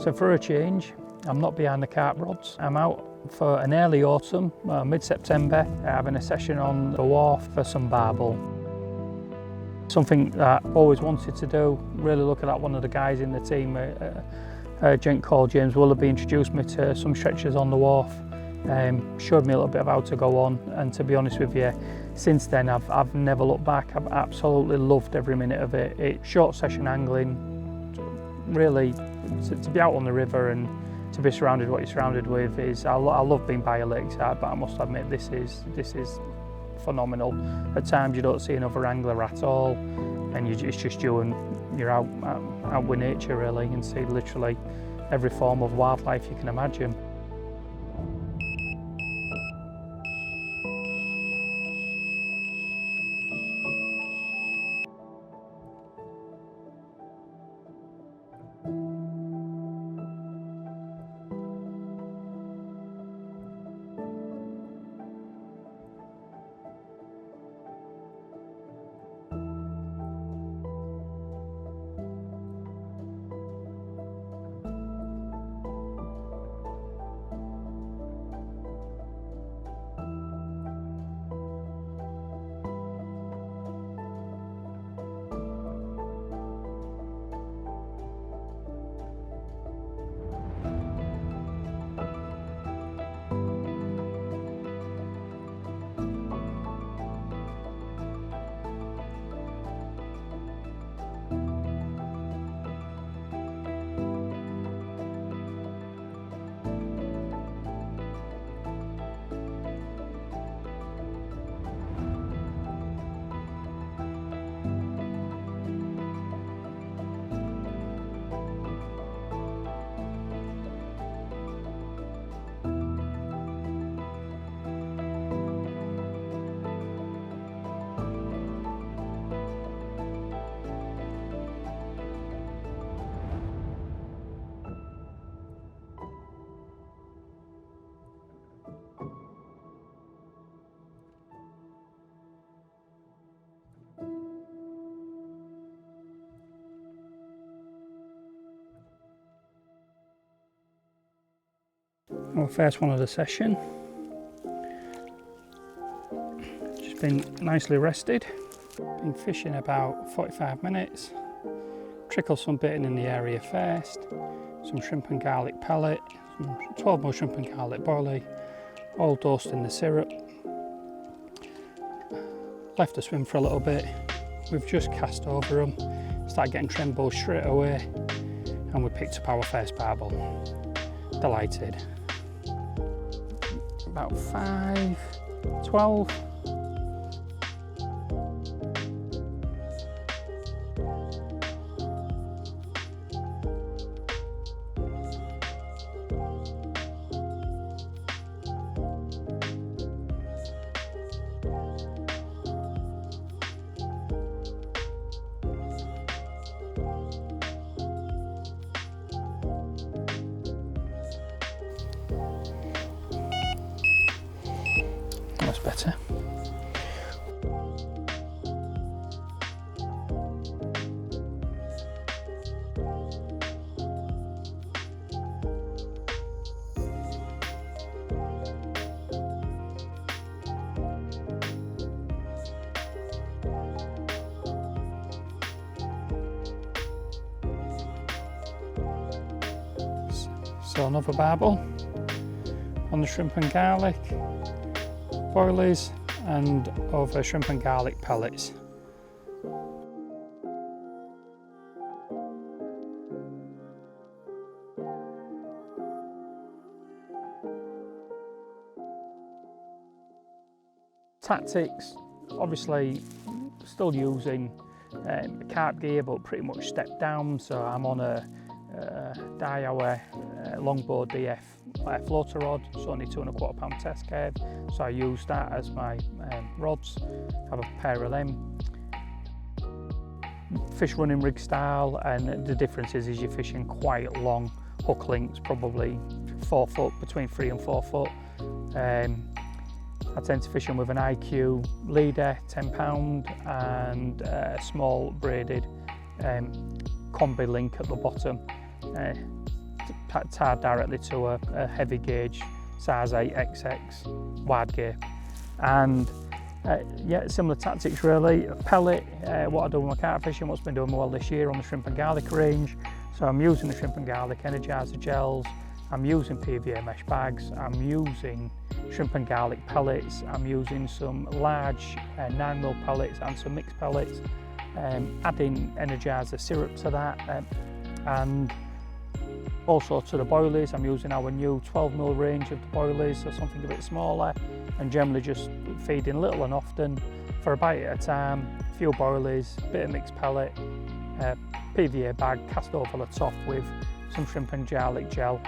So for a change, I'm not behind the carp rods. I'm out for an early autumn, mid-September, having a session on the wharf for some barbel. Something that I've always wanted to do, really looking at one of the guys in the team, a gent called James Willoughby, introduced me to some stretchers on the wharf, showed me a little bit of how to go on, and to be honest with you, since then I've never looked back. I've absolutely loved every minute of it. It's short session angling, really, to be out on the river and to be surrounded what you're surrounded with is, I love being by a lakeside, but I must admit this is phenomenal. At times you don't see another angler at all, and it's just you and you're out with nature really, and see literally every form of wildlife you can imagine. Well, first one of the session. Just been nicely rested. Been fishing about 45 minutes. Trickle some baiting in the area first. Some shrimp and garlic pellet. Some 12 more shrimp and garlic boilie. All dosed in the syrup. Left to swim for a little bit. We've just cast over them. Started getting trembles straight away. And we picked up our first barbel. Delighted. About 5-12. That's better. So another barbel on the shrimp and garlic boilies and over shrimp and garlic pellets. Tactics, obviously still using Carp Gear, but pretty much stepped down, so I'm on a die-hour longboard DF floater rod. It's only 2¼ pound test curve, so I use that as my rods. Have a pair of them. Fish running rig style, and the difference is you're fishing quite long hook lengths, probably 4 foot, between 3 and 4 foot. I tend to fish them with an IQ leader, 10 pound, and a small braided combi link at the bottom. tied directly to a heavy gauge size 8 XX wide gear. And yeah, similar tactics really. A pellet, what I do with my carp fishing, what's been doing well this year on the shrimp and garlic range. So I'm using the shrimp and garlic energizer gels, I'm using PVA mesh bags, I'm using shrimp and garlic pellets, I'm using some large 9mm pellets and some mixed pellets, adding energizer syrup to that, and also to the boilies. I'm using our new 12mm range of the boilies, so something a bit smaller, and generally just feeding little and often for a bite at a time. A few boilies, bit of mixed pellet, PVA bag cast over the top with some shrimp and garlic gel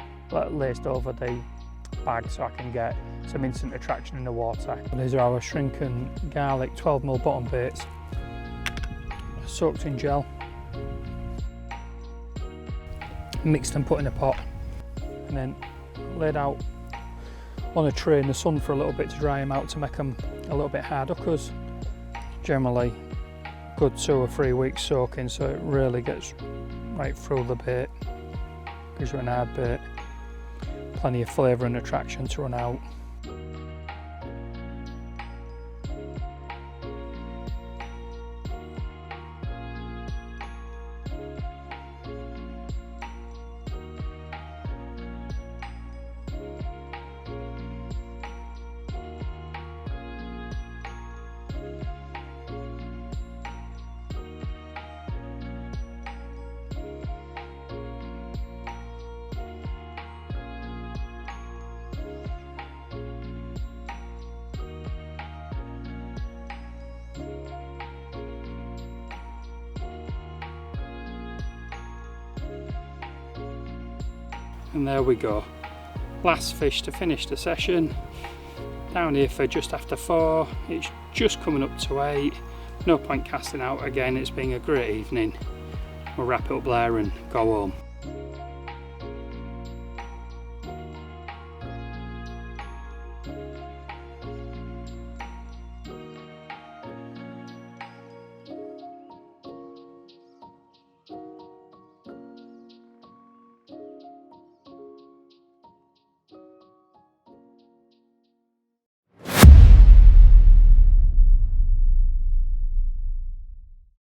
laced over the bag so I can get some instant attraction in the water. And these are our shrimp and garlic 12mm bottom baits, soaked in gel, mixed and put in a pot, and then laid out on a tray in the sun for a little bit to dry them out to make them a little bit hard hookers. Generally good 2 or 3 weeks soaking, so it really gets right through the bait, gives you an hard bait, plenty of flavour and attraction to run out. And there we go, last fish to finish the session. Down here for just after 4, it's just coming up to 8. No point casting out again, it's been a great evening. We'll wrap it up there and go home.